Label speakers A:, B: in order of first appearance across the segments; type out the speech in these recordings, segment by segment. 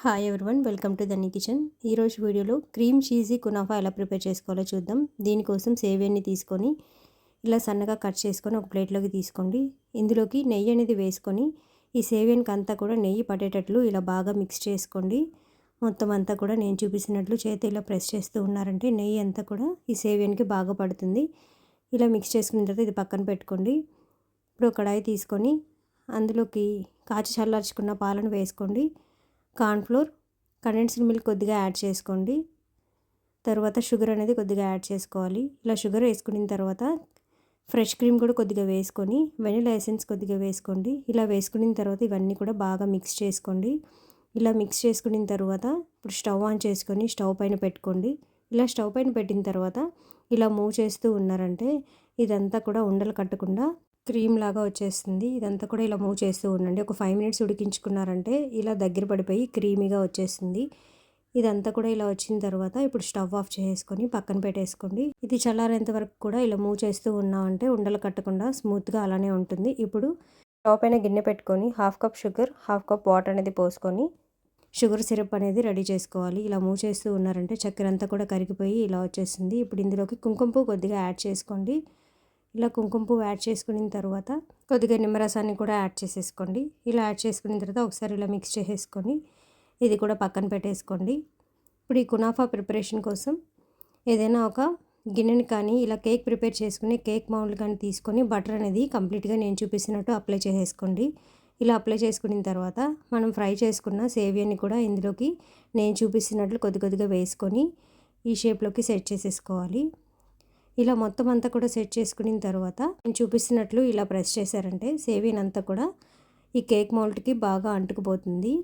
A: Hi everyone, welcome to Dhani kitchen. ఈరోజు వీడియోలో cream cheesy kunafa ఎలా ప్రిపేర్ చేసుకోవాలో చూద్దాం. దీనికోసం సేవియాన్ని తీసుకొని ఇలా సన్నగా కట్ చేసుకొని ఒక ప్లేట్లోకి తీసుకోండి. ఇందులోకి నెయ్యి అనేది వేసుకొని ఈ సేవియానికి అంతా కూడా నెయ్యి పట్టేటట్లు ఇలా బాగా మిక్స్ చేసుకోండి. మొత్తం అంతా కూడా నేను చూపిస్తున్నట్లు చేతి ఇలా ప్రెస్ చేస్తూ ఉన్నారంటే నెయ్యి అంతా కూడా ఈ సేవియానికి బాగా పడుతుంది. ఇలా మిక్స్ చేసుకున్న తర్వాత ఇది పక్కన పెట్టుకోండి. ఇప్పుడు కడాయి తీసుకొని అందులోకి కాచి చల్లార్చుకున్న పాలను వేసుకోండి. కార్న్ఫ్లోర్, కండెన్స్డ్ మిల్క్ కొద్దిగా యాడ్ చేసుకోండి. తర్వాత షుగర్ అనేది కొద్దిగా యాడ్ చేసుకోవాలి. ఇలా షుగర్ వేసుకున్న తర్వాత ఫ్రెష్ క్రీమ్ కూడా కొద్దిగా వేసుకొని వెనిలా ఎసెన్స్ కొద్దిగా వేసుకోండి. ఇలా వేసుకున్న తర్వాత ఇవన్నీ కూడా బాగా మిక్స్ చేసుకోండి. ఇలా మిక్స్ చేసుకున్న తర్వాత ఇప్పుడు స్టవ్ ఆన్ చేసుకొని స్టవ్ పైన పెట్టుకోండి. ఇలా స్టవ్ పైన పెట్టిన తర్వాత ఇలా మూవ్ చేస్తూ ఉన్నారంటే ఇదంతా కూడా ఉండలు కట్టకుండా క్రీమ్ లాగా వచ్చేస్తుంది. ఇదంతా కూడా ఇలా మూవ్ చేస్తూ ఉండండి. ఒక 5 మినిట్స్ ఉడికించుకున్నారంటే ఇలా దగ్గర పడిపోయి క్రీమీగా వచ్చేస్తుంది. ఇదంతా కూడా ఇలా వచ్చిన తర్వాత ఇప్పుడు స్టవ్ ఆఫ్ చేసుకొని పక్కన పెట్టేసుకోండి. ఇది చల్లారేంత వరకు కూడా ఇలా మూవ్ చేస్తూ ఉన్నామంటే ఉండలు కట్టకుండా స్మూత్గా అలానే ఉంటుంది. ఇప్పుడు స్టవ్ పైన గిన్నె పెట్టుకొని 1/2 కప్ షుగర్, 1/2 కప్ వాటర్ అనేది పోసుకొని షుగర్ సిరప్ అనేది రెడీ చేసుకోవాలి. ఇలా మూవ్ చేస్తూ ఉన్నారంటే చక్కెర అంతా కూడా కరిగిపోయి ఇలా వచ్చేస్తుంది. ఇప్పుడు ఇందులోకి కుంకుమ పువ్వు కొద్దిగా యాడ్ చేసుకోండి. ఇలా కుంకుమ పువ్వు యాడ్ చేసుకున్న తర్వాత కొద్దిగా నిమ్మరసాన్ని కూడా యాడ్ చేసేసుకోండి. ఇలా యాడ్ చేసుకున్న తర్వాత ఒకసారి ఇలా మిక్స్ చేసేసుకొని ఇది కూడా పక్కన పెట్టేసుకోండి. ఇప్పుడు ఈ కునాఫా ప్రిపరేషన్ కోసం ఏదైనా ఒక గిన్నెని కానీ ఇలా కేక్ ప్రిపేర్ చేసుకుని కేక్ మౌల్డ్ కానీ తీసుకొని బటర్ అనేది కంప్లీట్గా నేను చూపిస్తున్నట్టు అప్లై చేసేసుకోండి. ఇలా అప్లై చేసుకున్న తర్వాత మనం ఫ్రై చేసుకున్న సేవియాని కూడా ఇందులోకి నేను చూపిస్తున్నట్లు కొద్దిగా వేసుకొని ఈ షేప్లోకి సెట్ చేసేసుకోవాలి. ఇలా మొత్తం అంతా కూడా సెట్ చేసుకున్న తర్వాత నేను చూపిస్తున్నట్లు ఇలా ప్రెస్ చేశారంటే సేవియన్ అంతా కూడా ఈ కేక్ మౌల్డ్కి బాగా అంటుకుపోతుంది.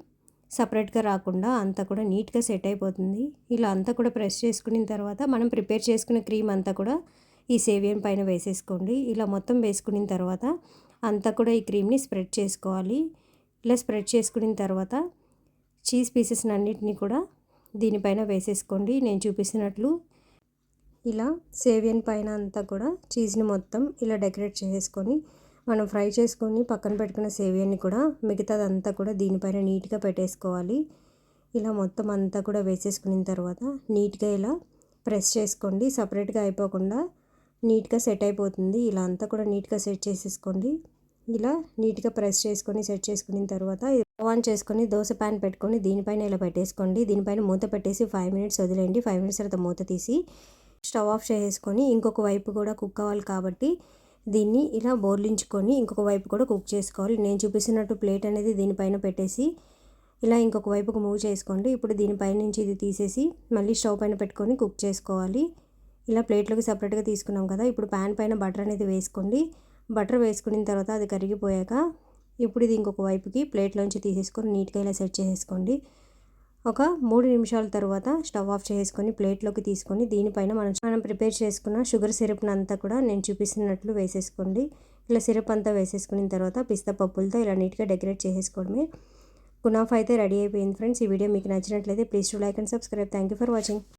A: సపరేట్గా రాకుండా అంతా కూడా నీట్గా సెట్ అయిపోతుంది. ఇలా అంతా కూడా ప్రెస్ చేసుకున్న తర్వాత మనం ప్రిపేర్ చేసుకున్న క్రీమ్ అంతా కూడా ఈ సేవియన్ పైన వేసేసుకోండి. ఇలా మొత్తం వేసుకున్న తర్వాత అంతా కూడా ఈ క్రీమ్ని స్ప్రెడ్ చేసుకోవాలి. ఇలా స్ప్రెడ్ చేసుకున్న తర్వాత చీజ్ పీసెస్ అన్నిటిని కూడా దీనిపైన వేసేసుకోండి. నేను చూపిస్తున్నట్లు ఇలా సేవియన్ పైన అంతా కూడా చీజ్ని మొత్తం ఇలా డెకరేట్ చేసుకొని మనం ఫ్రై చేసుకొని పక్కన పెట్టుకున్న సేవియన్ని కూడా మిగతాదంతా కూడా దీనిపైన నీట్గా పెట్టేసుకోవాలి. ఇలా మొత్తం అంతా కూడా వేసేసుకున్న తర్వాత నీట్గా ఇలా ప్రెస్ చేసుకోండి. సపరేట్గా అయిపోకుండా నీట్గా సెట్ అయిపోతుంది. ఇలా అంతా కూడా నీట్గా సెట్ చేసేసుకోండి. ఇలా నీట్గా ప్రెస్ చేసుకొని సెట్ చేసుకున్న తర్వాత ఆన్ చేసుకొని దోశ ప్యాన్ పెట్టుకొని దీనిపైన ఇలా పెట్టేసుకోండి. దీనిపైన మూత పెట్టేసి 5 మినిట్స్ వదిలేయండి. 5 మినిట్స్ తర్వాత మూత తీసి స్టవ్ ఆఫ్ చేసుకొని ఇంకొక వైపు కూడా కుక్ అవ్వాలి కాబట్టి దీన్ని ఇలా బోర్లించుకొని ఇంకొక వైపు కూడా కుక్ చేసుకోవాలి. నేను చూపిస్తున్నట్టు ప్లేట్ అనేది దీనిపైన పెట్టేసి ఇలా ఇంకొక వైపుకు మూవ్ చేసుకోండి. ఇప్పుడు దీనిపైన నుంచి ఇది తీసేసి మళ్ళీ స్టవ్ పైన పెట్టుకొని కుక్ చేసుకోవాలి. ఇలా ప్లేట్లోకి సపరేట్గా తీసుకున్నాం కదా. ఇప్పుడు ప్యాన్ పైన బటర్ అనేది వేసుకోండి. బటర్ వేసుకున్న తర్వాత అది కరిగిపోయాక ఇప్పుడు ఇది ఇంకొక వైపుకి ప్లేట్లోంచి తీసేసుకొని నీట్గా ఇలా సెట్ చేసేసుకోండి. ఒక 3 నిమిషాల తర్వాత స్టవ్ ఆఫ్ చేసుకొని ప్లేట్లోకి తీసుకొని దీనిపైన మనం ప్రిపేర్ చేసుకున్న షుగర్ సిరప్ని అంతా కూడా నేను చూపిస్తున్నట్లు వేసేసుకోండి. ఇలా సిరప్ అంతా వేసేసుకున్న తర్వాత పిస్తా పప్పులతో ఇలా నీట్గా డెకరేట్ చేసేసుకోవడమే. కునాఫా అయితే రెడీ అయిపోయింది ఫ్రెండ్స్. ఈ వీడియో మీకు నచ్చినట్లయితే please to like and subscribe. Thank you for watching.